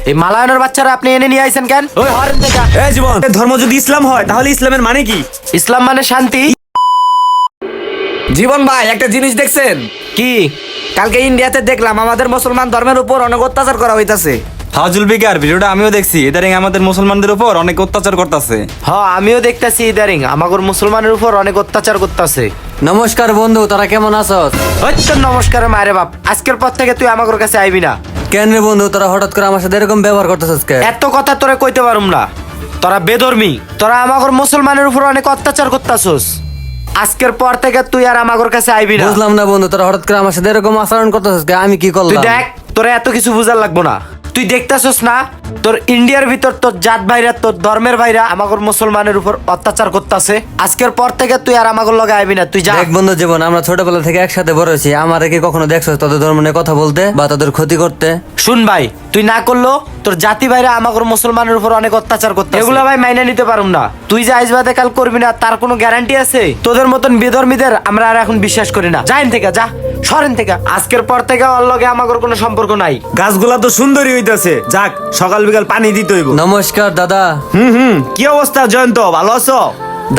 এই মালায়নের বাচ্চারা আপনি এনে নিয়ে আইছেন কেন? ওই হরেন দেখা। এই জীবন, ধর্ম যদি ইসলাম হয় তাহলে ইসলামের মানে কি? ইসলাম মানে শান্তি। জীবন ভাই, একটা জিনিস দেখছেন? কি? কালকে ইন্ডিয়াতে দেখলাম আমাদের মুসলমান ধর্মের উপর অনেক অত্যাচার করা হইতাছে। হাজুল বিকার ভিডিওটা আমিও দেখছি। ইদারিং আমাদের মুসলমানদের উপর অনেক অত্যাচার করতেছে। আমিও দেখতাছি ইদারিং আমাগর মুসলমানের উপর অনেক অত্যাচার করতেছে। নমস্কার বন্ধু, তোরা কেমন আছস? নমস্কার মায়ের বাপ, আজকের পর থেকে তুই আমাগর কাছে আইবি না। কেন রে বন্ধু, তোরা হঠাৎ করে আমার সাথে এরকম ব্যবহার করতেছিস কেন? এত কথা তোরা কইতে পারুম না। তোরা বেধর্মী, তোরা আমাগর মুসলমানের উপর অনেক অত্যাচার করতাছস। আজকের পর থেকে তুই আর আমাগর কাছে আইবি না। বুঝলাম না বন্ধু, তোরা হঠাৎ করে আমার সাথে এরকম আচরণ করতেছিস কেন? আমি কি তুই করলাম? দেখ, তোরা এত কিছু বুঝার লাগবো না। তুই দেখতাছস না তোর ইন্ডিয়ার ভিতর তোর জাত ভাইরা, তোর ধর্মের ভাইরা আমাগর মুসলমানের উপর অত্যাচার করতেছে। আজকের পর থেকে তুই আর আমাগর লগে আইবি না, তুই যা। দেখ বন্ধু জীবন, আমরা ছোটবেলা থেকে একসাথে বড় হয়েছি। আমার কি কখনো দেখছস তোদের ধর্ম নিয়ে কথা বলতে বা তোদের ক্ষতি করতে? শুন ভাই, তুই না করলো তোর জাতি ভাইরা আমাগর মুসলমানের উপর অনেক অত্যাচার করতে, এগুলা ভাই মাইনা নিতে পারুম না। তুই যে আজ বাদে কাল করবি না তার কোনো গ্যারান্টি আছে? তোদের মতন বেধর্মীদের আমরা আর এখন বিশ্বাস করি না। যাইন থেকে, যা সরেন থেকে। আজকের পর থেকে ওর লগে আমাগর কোনো সম্পর্ক নাই। গাছগুলা তো সুন্দরই হইতাছে, যাক সকাল বিকাল পানি দিতে হইব। নমস্কার দাদা। কি অবস্থা জয়ন্ত, ভালো আছো?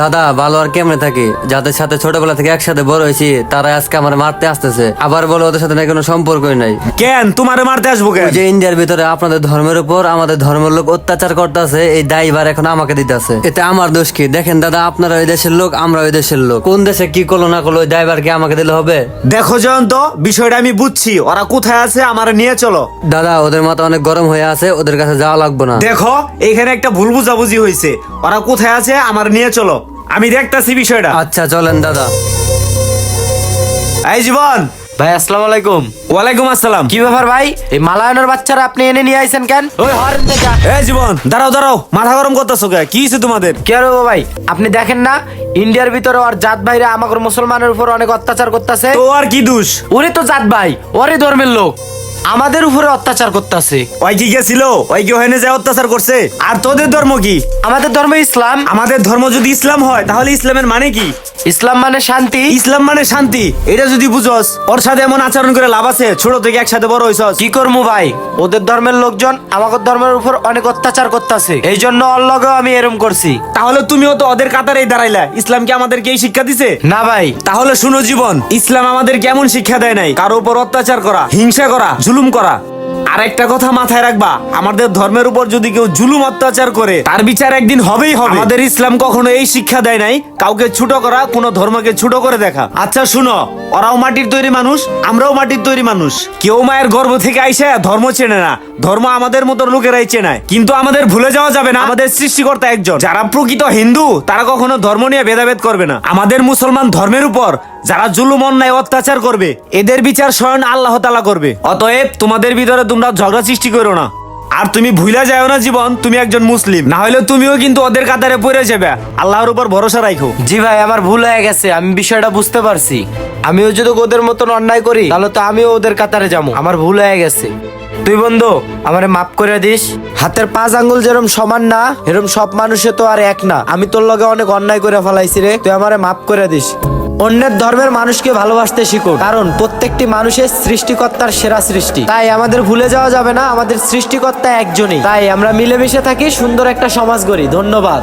দাদা ভালো আর কেমনে থাকি? যাদের সাথে ছোটবেলা থেকে একসাথে বড় হয়েছি তারা আজকে আমার মারতে আসতেছে, আবার বলো ওদের সাথে নাকি কোনো সম্পর্কই নাই। কেন তোমারে মারতে আসবো কেন? ওই যে ইন্ডিয়ার ভিতরে আপনাদের ধর্মের উপর আমাদের ধর্মের লোক অত্যাচার করতেছে, এই দায়ভার এখন আমাকে দিতেছে। এতে আমার দোষ কি? দেখেন দাদা, আপনারা ওই দেশের লোক, আমরা ওই দেশের লোক, কোন দেশে কি করলো না করলো ওই দায়ভার কি আমাকে দিলে হবে? দেখো জয়ন্ত, বিষয়টা আমি বুঝছি, ওরা কোথায় আছে আমার নিয়ে চলো। দাদা ওদের মাথা অনেক গরম হয়ে আছে, ওদের কাছে যাওয়া লাগবে না। দেখো এখানে একটা ভুল বুঝাবুঝি হয়েছে, ওরা কোথায় আছে আমার নিয়ে চলো, আমি দেখতাছি বিষয়টা। আচ্ছা চলেন দাদা। এই জীবন ভাই আসসালামু আলাইকুম। ওয়ালাইকুম আসসালাম। কি ব্যাপার ভাই, এই মালায়নের বাচ্চারা আপনি এনে নিয়ে আইছেন কেন? ওই হরেন দেখা। এই জীবন, দাঁড়াও দাঁড়াও, মাথা গরম করতেছো কে? কি হয়েছে তোমাদের? কে রে ভাই, আপনি দেখেন না ইন্ডিয়ার ভিতরে আর জাত ভাইরা আমাগর মুসলমানের উপর অনেক অত্যাচার করতেছে। তো আর কি দোষ? ওরে তো জাত ভাই, ওরে ধর্মের লোক আমাদের উপরে অত্যাচার করতেছে। ওই কি গেছিল? ওই কি ওখানে যায় অত্যাচার করছে? আর তোদের ধর্ম কি? আমাদের ধর্ম ইসলাম। আমাদের ধর্ম যদি ইসলাম হয় তাহলে ইসলামের মানে কি? ইসলাম মানে শান্তি। ইসলাম মানে শান্তি, এটা যদি বুঝস ওর সাথে এমন আচরণ করে লাভ আছে? ছোট থেকে একসাথে বড় হইছস। কি করবো ভাই, ওদের ধর্মের লোকজন আমাদের ধর্মের উপর অনেক অত্যাচার করতেছে, এই জন্য অল্লগেও আমি এরম করছি। তাহলে তুমিও তো ওদের কাতারেই দাঁড়াইলা। ইসলাম কি আমাদেরকে এই শিক্ষা দিছে? না ভাই। তাহলে শুনো জীবন, ইসলাম আমাদের কেমন শিক্ষা দেয় নাই? কারো উপর অত্যাচার করা, হিংসা করা, জুলুম করা। আর একটা কথা মাথায় রাখবা, আমাদের ধর্মের উপর যদি কেউ জুলুম অত্যাচার করে তার বিচার একদিন হবেই হবে। আমাদের ইসলাম কখনো এই শিক্ষা দেয় নাই কাউকে ছোট করা, কোনো ধর্মকে ছোট করে দেখা। আচ্ছা শুনো, ওরাও মাটির তৈরি মানুষ, আমরাও মাটির তৈরি মানুষ। কেউ মায়ের গর্ভ থেকে আইসা ধর্ম চেনে না, ধর্ম আমাদের মতো লোকেরাই চেনায়। কিন্তু আমাদের ভুলে যাওয়া যাবে না আমাদের সৃষ্টিকর্তা একজন। যারা প্রকৃত হিন্দু তারা কখনো ধর্ম নিয়ে ভেদাভেদ করবে না। আমাদের মুসলমান ধর্মের উপর যারা জুলুম অন্যায় অত্যাচার করবে এদের বিচার স্বয়ং আল্লাহ তাআলা করবে। অতএব তোমাদের ভিতরে তোমরা ঝগড়া সৃষ্টি করো না। আর তুমি ভুলে যাও না জীবন, তুমি একজন মুসলিম, না হলে তুমিও কিন্তু ওদের কাতারে পড়ে যাবে। আল্লাহর উপর ভরসা রাখো। জি ভাই, আমার ভুল হয়ে গেছে, আমি বিষয়টা বুঝতে পারছি। আমিও যদি ওদের মতন অন্যায় করি তাহলে তো আমিও ওদের কাতারে যাবো। আমার ভুল হয়ে গেছে। তুই বন্ধু আমারে মাফ করে দিস। হাতের 5 আঙ্গুল যেরকম সমান না, এরকম সব মানুষে তো আর এক না। আমি তোর লগে অনেক অন্যায় করে ফেলাইছি রে, তুই আমারে মাফ করে দিস। অন্যের ধর্মের মানুষকে ভালোবাসতে শিখো, কারণ প্রত্যেকটি মানুষের সৃষ্টিকর্তার সেরা সৃষ্টি। তাই আমাদের ভুলে যাওয়া যাবে না, আমাদের সৃষ্টিকর্তা একজনই। তাই আমরা মিলেমিশে থাকি, সুন্দর একটা সমাজ গড়ি। ধন্যবাদ।